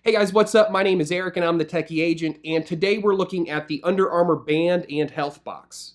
Hey guys, what's up? My name is Eric and I'm the Techy agent, and today we're looking at the Under Armour band and Healthbox.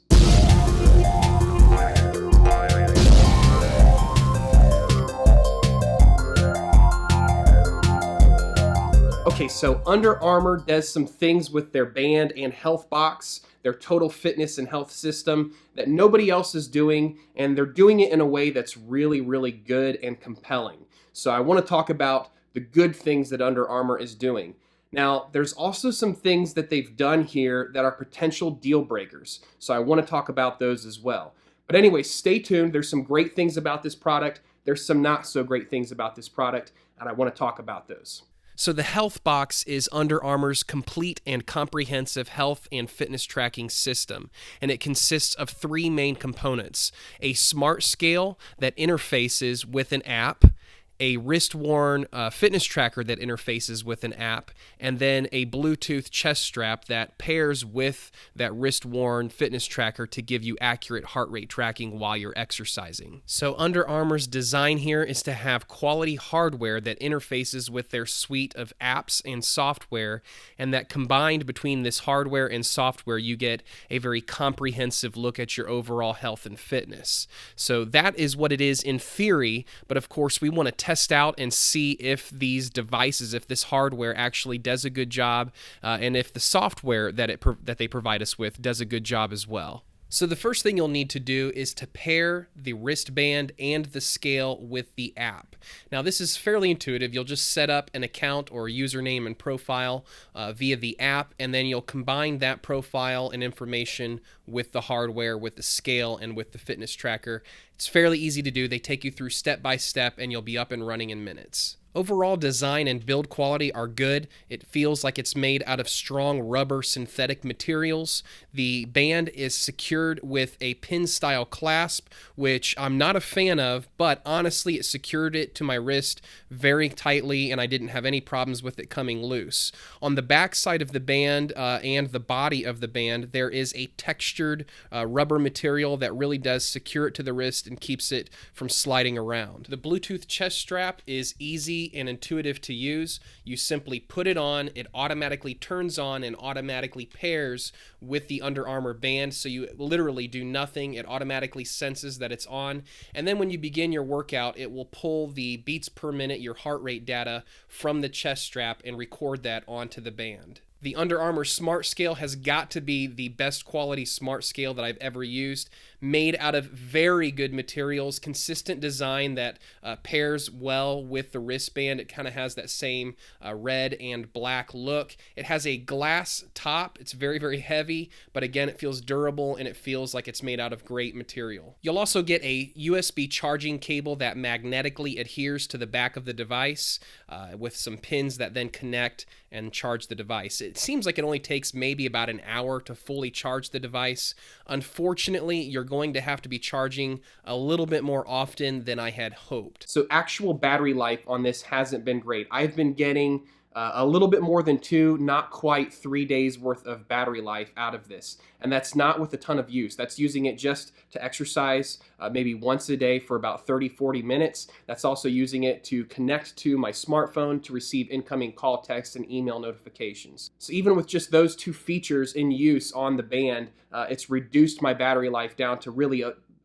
Okay, so Under Armour does some things with their band and Healthbox, their total fitness and health system that nobody else is doing, and they're doing it in a way that's really good and compelling. So I want to talk about the good things that Under Armour is doing. Now, there's also some things that they've done here that are potential deal breakers. So I want to talk about those as well. But anyway, stay tuned. There's some great things about this product. There's some not so great things about this product, and I want to talk about those. So the Healthbox is Under Armour's complete and comprehensive health and fitness tracking system, and it consists of three main components: a smart scale that interfaces with an app, a wrist-worn fitness tracker that interfaces with an app, and then a Bluetooth chest strap that pairs with that wrist-worn fitness tracker to give you accurate heart rate tracking while you're exercising. So Under Armour's design here is to have quality hardware that interfaces with their suite of apps and software, and that combined between this hardware and software, you get a very comprehensive look at your overall health and fitness. So that is what it is in theory, but of course we want to test out and see if these devices, if this hardware actually does a good job, and if the software that they provide us with does a good job as well. So the first thing you'll need to do is to pair the wristband and the scale with the app. Now this is fairly intuitive. You'll just set up an account or username and profile via the app, and then you'll combine that profile and information with the hardware, with the scale, and with the fitness tracker. It's fairly easy to do. They take you through step by step, and you'll be up and running in minutes. Overall design and build quality are good. It feels like it's made out of strong rubber synthetic materials. The band is secured with a pin-style clasp, which I'm not a fan of, but honestly it secured it to my wrist very tightly, and I didn't have any problems with it coming loose. On the back side of the band and the body of the band, there is a textured rubber material that really does secure it to the wrist and keeps it from sliding around. The Bluetooth chest strap is easy and intuitive to use. You simply put it on, it automatically turns on and automatically pairs with the Under Armour band, so you literally do nothing. It automatically senses that it's on, and then when you begin your workout, it will pull the beats per minute, your heart rate data, from the chest strap and record that onto the band. The Under Armour Smart Scale has got to be the best quality smart scale that I've ever used. Made out of very good materials, consistent design that pairs well with the wristband. It kind of has that same red and black look. It has a glass top. It's very heavy, but again, it feels durable and it feels like it's made out of great material. You'll also get a USB charging cable that magnetically adheres to the back of the device with some pins that then connect and charge the device. It seems like it only takes maybe about an hour to fully charge the device. Unfortunately, you're going to have to be charging a little bit more often than I had hoped. So actual battery life on this hasn't been great. I've been getting a little bit more than 2, not quite 3 days worth of battery life out of this. And that's not with a ton of use. That's using it just to exercise maybe once a day for about 30-40 minutes. That's also using it to connect to my smartphone to receive incoming call, text, and email notifications. So even with just those two features in use on the band, it's reduced my battery life down to really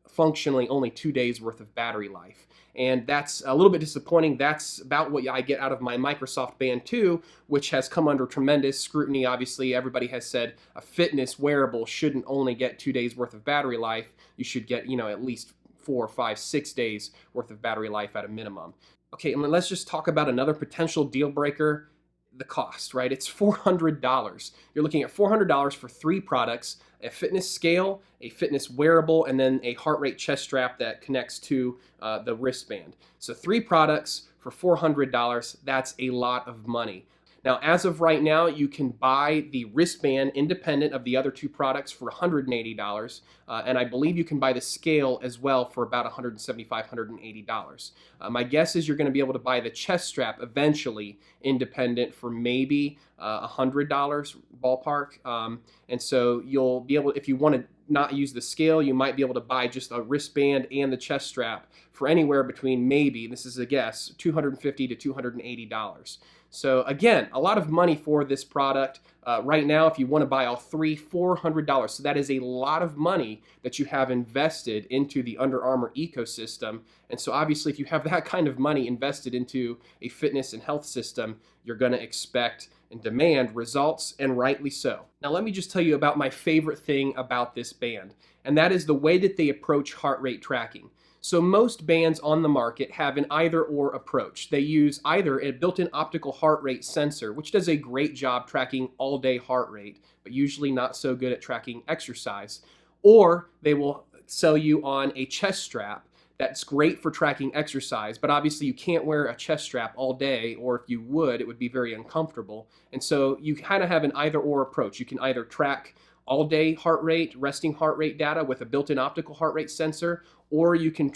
functionally only 2 days worth of battery life. And that's a little bit disappointing. That's about what I get out of my Microsoft Band 2, which has come under tremendous scrutiny. Obviously, everybody has said a fitness wearable shouldn't only get 2 days worth of battery life. You should get, at least 4, 5, 6 days worth of battery life at a minimum. Okay, and let's just talk about another potential deal breaker. The cost, right? It's $400. You're looking at $400 for 3 products: a fitness scale, a fitness wearable, and then a heart rate chest strap that connects to the wristband. So 3 products for $400, that's a lot of money. Now, as of right now, you can buy the wristband independent of the other 2 products for $180, and I believe you can buy the scale as well for about $175, $180. My guess is you're going to be able to buy the chest strap eventually independent for maybe $100 ballpark, and so you'll be able, if you want to not use the scale, you might be able to buy just a wristband and the chest strap for anywhere between maybe, this is a guess, $250 to $280. So again, a lot of money for this product. Right now, if you want to buy all three, $400. So that is a lot of money that you have invested into the Under Armour ecosystem. And so obviously, if you have that kind of money invested into a fitness and health system, you're going to expect and demand results, and rightly so. Now, let me just tell you about my favorite thing about this band, and that is the way that they approach heart rate tracking. So most bands on the market have an either-or approach. They use either a built-in optical heart rate sensor, which does a great job tracking all-day heart rate, but usually not so good at tracking exercise, or they will sell you on a chest strap that's great for tracking exercise, but obviously you can't wear a chest strap all day, or if you would, it would be very uncomfortable. And so you kind of have an either-or approach. You can either track all-day heart rate, resting heart rate data with a built-in optical heart rate sensor, or you can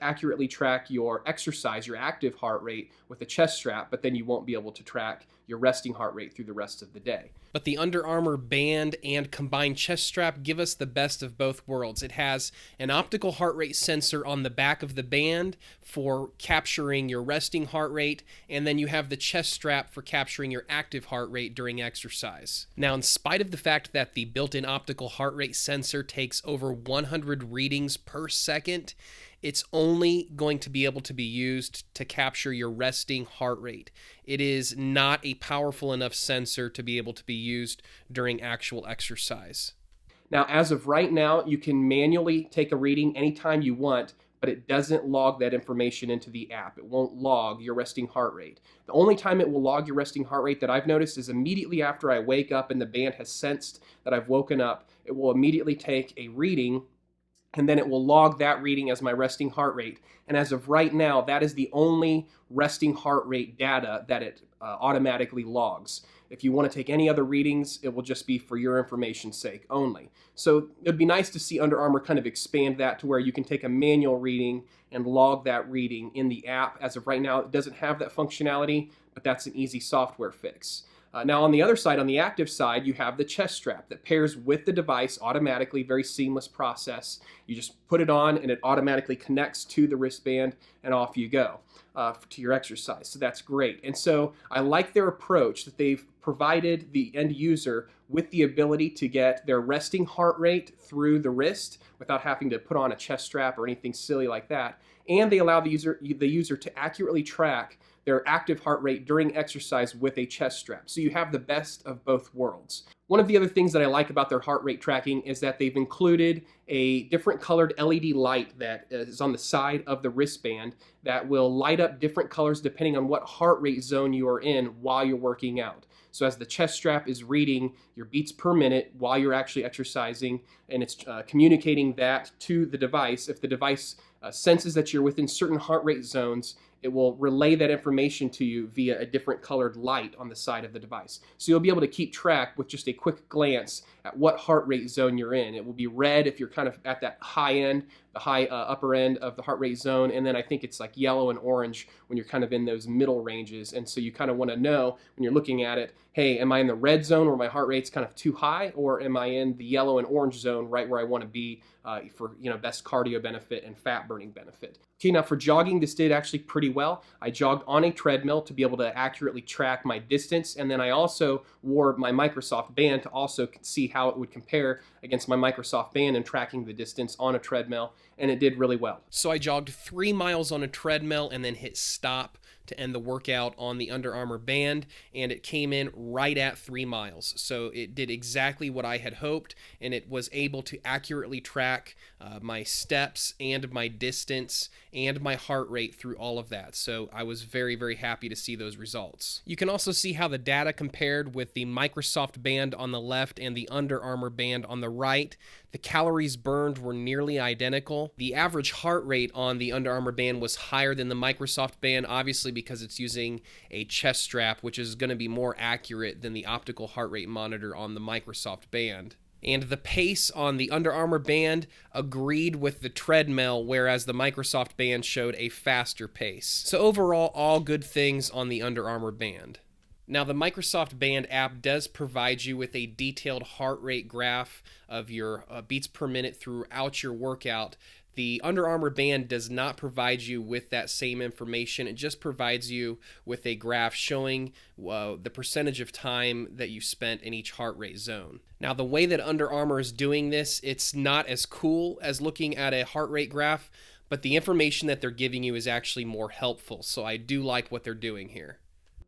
accurately track your exercise, your active heart rate with a chest strap, but then you won't be able to track your resting heart rate through the rest of the day. But the Under Armour band and combined chest strap give us the best of both worlds. It has an optical heart rate sensor on the back of the band for capturing your resting heart rate, and then you have the chest strap for capturing your active heart rate during exercise. Now, in spite of the fact that the built-in optical heart rate sensor takes over 100 readings per second, it's only going to be able to be used to capture your resting heart rate. It is not a powerful enough sensor to be able to be used during actual exercise. Now, as of right now, you can manually take a reading anytime you want, but it doesn't log that information into the app. It won't log your resting heart rate. The only time it will log your resting heart rate that I've noticed is immediately after I wake up and the band has sensed that I've woken up. It will immediately take a reading, and then it will log that reading as my resting heart rate. And as of right now, that is the only resting heart rate data that it automatically logs. If you want to take any other readings, it will just be for your information's sake only. So it'd be nice to see Under Armour kind of expand that to where you can take a manual reading and log that reading in the app. As of right now, it doesn't have that functionality, but that's an easy software fix. Now on the other side, on the active side, you have the chest strap that pairs with the device automatically, very seamless process. You just put it on and it automatically connects to the wristband and off you go to your exercise. So that's great. And so I like their approach that they've provided the end user with the ability to get their resting heart rate through the wrist without having to put on a chest strap or anything silly like that. And they allow the user to accurately track their active heart rate during exercise with a chest strap. So you have the best of both worlds. One of the other things that I like about their heart rate tracking is that they've included a different colored LED light that is on the side of the wristband that will light up different colors depending on what heart rate zone you are in while you're working out. So as the chest strap is reading your beats per minute while you're actually exercising, and it's communicating that to the device, if the device senses that you're within certain heart rate zones, it will relay that information to you via a different colored light on the side of the device. So you'll be able to keep track with just a quick glance at what heart rate zone you're in. It will be red if you're kind of at that high end, the high upper end of the heart rate zone, and then I think it's like yellow and orange when you're kind of in those middle ranges. And so you kind of want to know when you're looking at it, hey, am I in the red zone where my heart rate's kind of too high, or am I in the yellow and orange zone right where I want to be for best cardio benefit and fat burning benefit. Okay, now for jogging, this did actually pretty well. I jogged on a treadmill to be able to accurately track my distance, and then I also wore my Microsoft band to also see how it would compare against my Microsoft band and tracking the distance on a treadmill, and it did really well. So I jogged 3 miles on a treadmill and then hit stop to end the workout on the Under Armour band, and it came in right at 3 miles. So it did exactly what I had hoped, and it was able to accurately track my steps and my distance and my heart rate through all of that. So I was very, very happy to see those results. You can also see how the data compared with the Microsoft band on the left and the Under Armour band on the right. The calories burned were nearly identical. The average heart rate on the Under Armour band was higher than the Microsoft band, obviously because it's using a chest strap, which is going to be more accurate than the optical heart rate monitor on the Microsoft band. And the pace on the Under Armour band agreed with the treadmill, whereas the Microsoft band showed a faster pace. So overall, all good things on the Under Armour band. Now, the Microsoft Band app does provide you with a detailed heart rate graph of your beats per minute throughout your workout The Under Armour band does not provide you with that same information. It just provides you with a graph showing the percentage of time that you spent in each heart rate zone. Now, the way that Under Armour is doing this, it's not as cool as looking at a heart rate graph, but the information that they're giving you is actually more helpful. So I do like what they're doing here.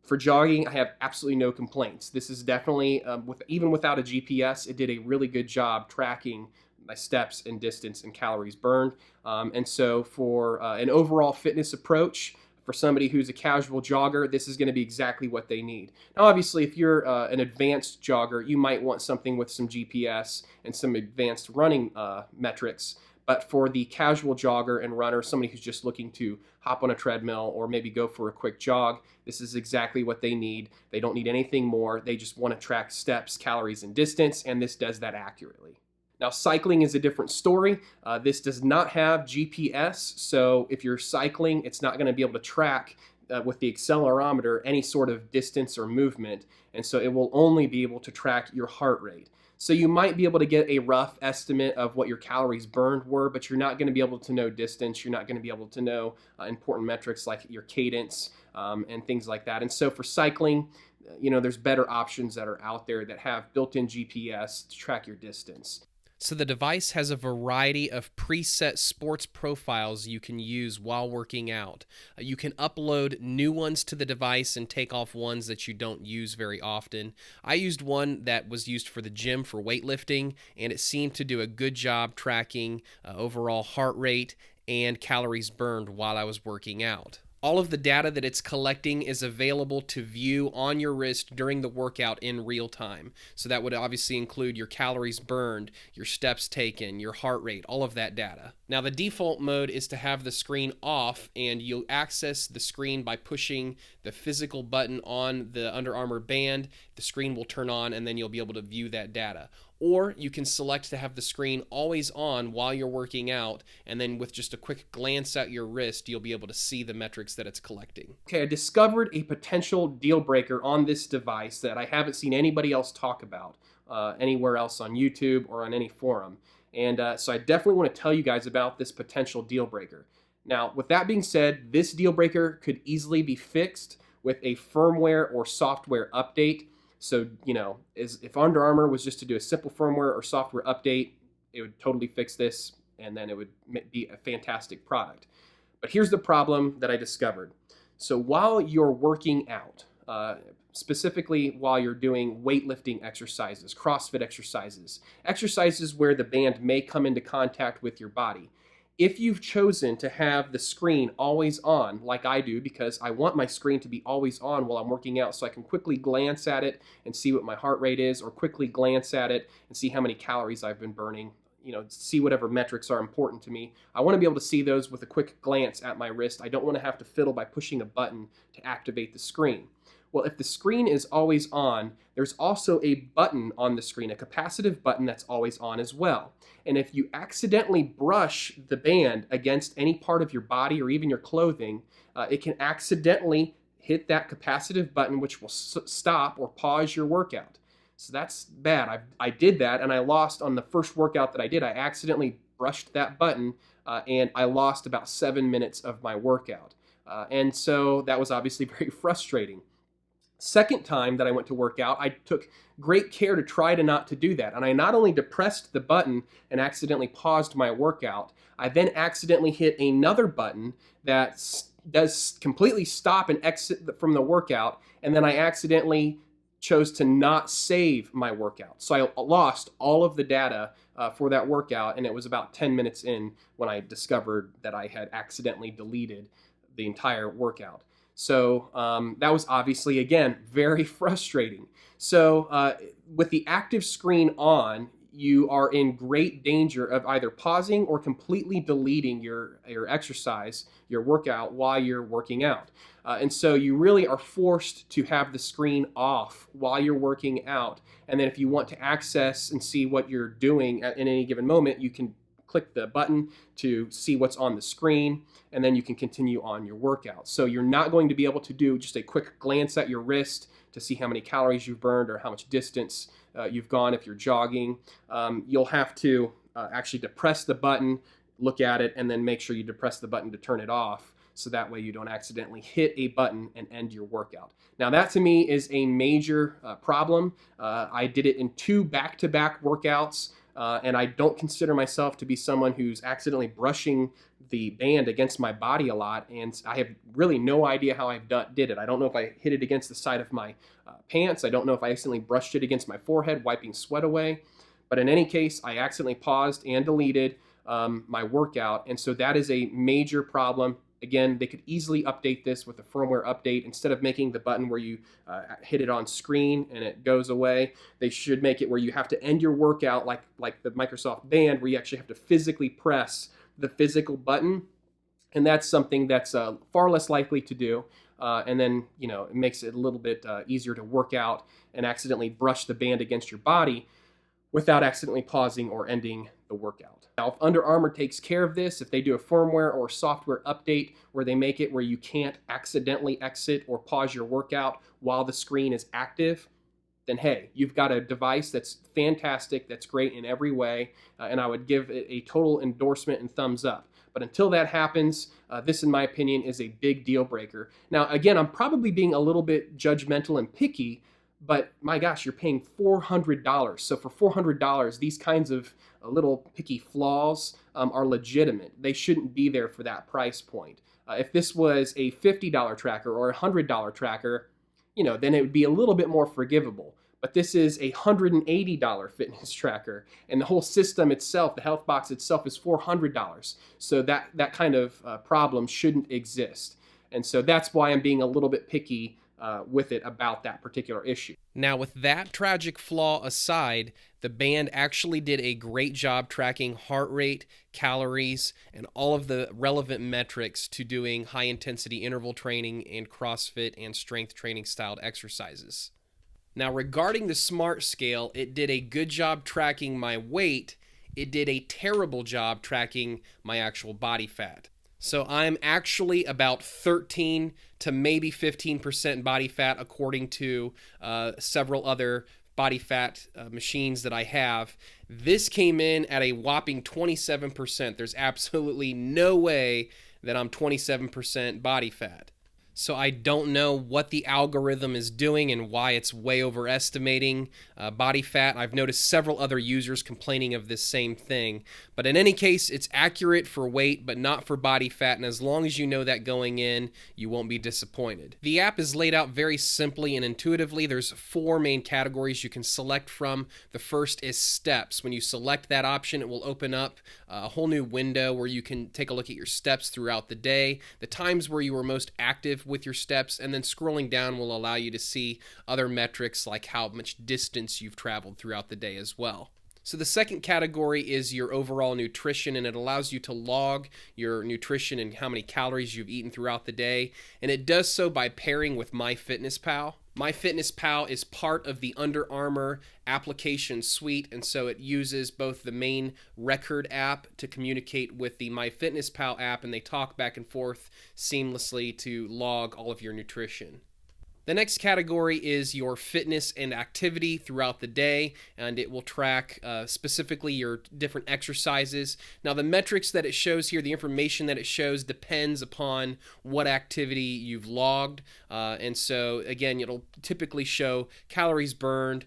For jogging, I have absolutely no complaints. This is definitely, even without a GPS, it did a really good job tracking my steps and distance and calories burned. And so for an overall fitness approach, for somebody who's a casual jogger, this is going to be exactly what they need. Now, obviously, if you're an advanced jogger, you might want something with some GPS and some advanced running metrics. But for the casual jogger and runner, somebody who's just looking to hop on a treadmill or maybe go for a quick jog, this is exactly what they need. They don't need anything more. They just want to track steps, calories, and distance, and this does that accurately. Now, cycling is a different story. This does not have GPS, so if you're cycling, it's not going to be able to track with the accelerometer any sort of distance or movement, and so it will only be able to track your heart rate. So you might be able to get a rough estimate of what your calories burned were, but you're not going to be able to know distance. You're not going to be able to know important metrics like your cadence and things like that. And so for cycling, there's better options that are out there that have built-in GPS to track your distance. So the device has a variety of preset sports profiles you can use while working out. You can upload new ones to the device and take off ones that you don't use very often. I used one that was used for the gym for weightlifting, and it seemed to do a good job tracking overall heart rate and calories burned while I was working out. All of the data that it's collecting is available to view on your wrist during the workout in real time. So that would obviously include your calories burned, your steps taken, your heart rate, all of that data. Now, the default mode is to have the screen off, and you'll access the screen by pushing the physical button on the Under Armour band. The screen will turn on, and then you'll be able to view that data. Or you can select to have the screen always on while you're working out, and then with just a quick glance at your wrist, you'll be able to see the metrics that it's collecting. Okay, I discovered a potential deal breaker on this device that I haven't seen anybody else talk about anywhere else on YouTube or on any forum. And so I definitely want to tell you guys about this potential deal breaker. Now, with that being said, this deal breaker could easily be fixed with a firmware or software update. So, if Under Armour was just to do a simple firmware or software update, it would totally fix this, and then it would be a fantastic product. But here's the problem that I discovered. So while you're working out, specifically while you're doing weightlifting exercises, CrossFit exercises where the band may come into contact with your body, if you've chosen to have the screen always on, like I do, because I want my screen to be always on while I'm working out so I can quickly glance at it and see what my heart rate is, or quickly glance at it and see how many calories I've been burning, see whatever metrics are important to me. I want to be able to see those with a quick glance at my wrist. I don't want to have to fiddle by pushing a button to activate the screen. Well, if the screen is always on, there's also a button on the screen, a capacitive button that's always on as well. And if you accidentally brush the band against any part of your body or even your clothing, it can accidentally hit that capacitive button, which will stop or pause your workout. So that's bad. I did that, and I lost on the first workout that I did. I accidentally brushed that button, and I lost about 7 minutes of my workout. And so that was obviously very frustrating. Second time that I went to work out, I took great care to try to not to do that. And I not only depressed the button and accidentally paused my workout, I then accidentally hit another button that does completely stop and exit from the workout. And then I accidentally chose to not save my workout. So I lost all of the data for that workout. And it was about 10 minutes in when I discovered that I had accidentally deleted the entire workout. So that was obviously, again, very frustrating. So with the active screen on, you are in great danger of either pausing or completely deleting your exercise, your workout, while you're working out. And so you really are forced to have the screen off while you're working out. And then if you want to access and see what you're doing in any given moment, you can click the button to see what's on the screen, and then you can continue on your workout. So you're not going to be able to do just a quick glance at your wrist to see how many calories you've burned or how much distance you've gone if you're jogging. You'll have to actually depress the button, look at it, and then make sure you depress the button to turn it off. So that way you don't accidentally hit a button and end your workout. Now that to me is a major problem. I did it in 2 back-to-back workouts, and I don't consider myself to be someone who's accidentally brushing the band against my body a lot, and I have really no idea how I did it. I don't know if I hit it against the side of my pants. I don't know if I accidentally brushed it against my forehead, wiping sweat away. But in any case, I accidentally paused and deleted my workout, and so that is a major problem. Again, they could easily update this with a firmware update. Instead of making the button where you hit it on screen and it goes away, they should make it where you have to end your workout like the Microsoft Band, where you actually have to physically press the physical button. And that's something that's far less likely to do. And then, it makes it a little bit easier to work out and accidentally brush the band against your body without accidentally pausing or ending the workout. Now, if Under Armour takes care of this, if they do a firmware or software update where they make it where you can't accidentally exit or pause your workout while the screen is active, then hey, you've got a device that's fantastic, that's great in every way, and I would give it a total endorsement and thumbs up. But until that happens, this, in my opinion, is a big deal breaker. Now, again, I'm probably being a little bit judgmental and picky, but my gosh, you're paying $400. So for $400, these kinds of little picky flaws are legitimate. They shouldn't be there for that price point. If this was a $50 tracker or a $100 tracker, then it would be a little bit more forgivable. But this is a $180 fitness tracker, and the whole system itself, the Healthbox itself, is $400. So that kind of problem shouldn't exist. And so that's why I'm being a little bit picky with it about that particular issue. Now, with that tragic flaw aside, the band actually did a great job tracking heart rate, calories, and all of the relevant metrics to doing high-intensity interval training and CrossFit and strength training styled exercises. Now, regarding the Smart Scale, it did a good job tracking my weight. It did a terrible job tracking my actual body fat. So I'm actually about 13 to maybe 15% body fat, according to several other body fat machines that I have. This came in at a whopping 27%. There's absolutely no way that I'm 27% body fat. So I don't know what the algorithm is doing and why it's way overestimating body fat. I've noticed several other users complaining of this same thing. But in any case, it's accurate for weight, but not for body fat. And as long as you know that going in, you won't be disappointed. The app is laid out very simply and intuitively. There's 4 main categories you can select from. The first is steps. When you select that option, it will open up a whole new window where you can take a look at your steps throughout the day, the times where you were most active with your steps, and then scrolling down will allow you to see other metrics like how much distance you've traveled throughout the day as well. So the second category is your overall nutrition, and it allows you to log your nutrition and how many calories you've eaten throughout the day, and it does so by pairing with MyFitnessPal. MyFitnessPal is part of the Under Armour application suite, and so it uses both the main record app to communicate with the MyFitnessPal app, and they talk back and forth seamlessly to log all of your nutrition. The next category is your fitness and activity throughout the day, and it will track specifically your different exercises. Now, the metrics that it shows here, the information that it shows depends upon what activity you've logged. And so, again, it'll typically show calories burned,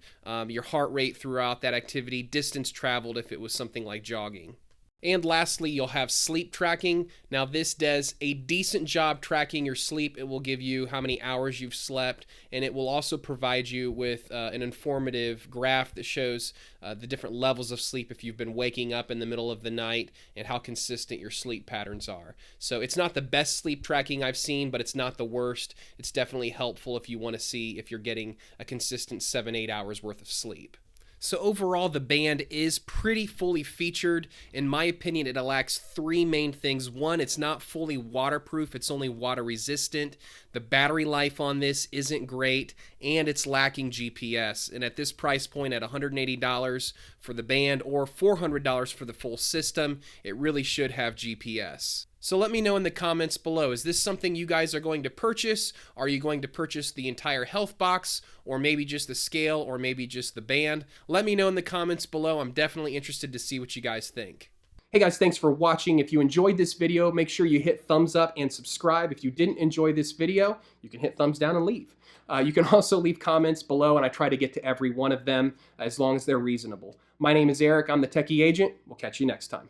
your heart rate throughout that activity, distance traveled if it was something like jogging. And lastly, you'll have sleep tracking. Now, this does a decent job tracking your sleep. It will give you how many hours you've slept, and it will also provide you with an informative graph that shows the different levels of sleep if you've been waking up in the middle of the night and how consistent your sleep patterns are. So it's not the best sleep tracking I've seen, but it's not the worst. It's definitely helpful if you want to see if you're getting a consistent 7-8 hours worth of sleep. So overall, the band is pretty fully featured. In my opinion, it lacks 3 main things. One, it's not fully waterproof. It's only water resistant. The battery life on this isn't great, and it's lacking GPS. And at this price point, at $180 for the band or $400 for the full system, it really should have GPS. So let me know in the comments below, is this something you guys are going to purchase? Are you going to purchase the entire Healthbox, or maybe just the scale, or maybe just the band? Let me know in the comments below. I'm definitely interested to see what you guys think. Hey guys, thanks for watching. If you enjoyed this video, make sure you hit thumbs up and subscribe. If you didn't enjoy this video, you can hit thumbs down and leave. You can also leave comments below, and I try to get to every one of them as long as they're reasonable. My name is Eric. I'm the Techy Agent. We'll catch you next time.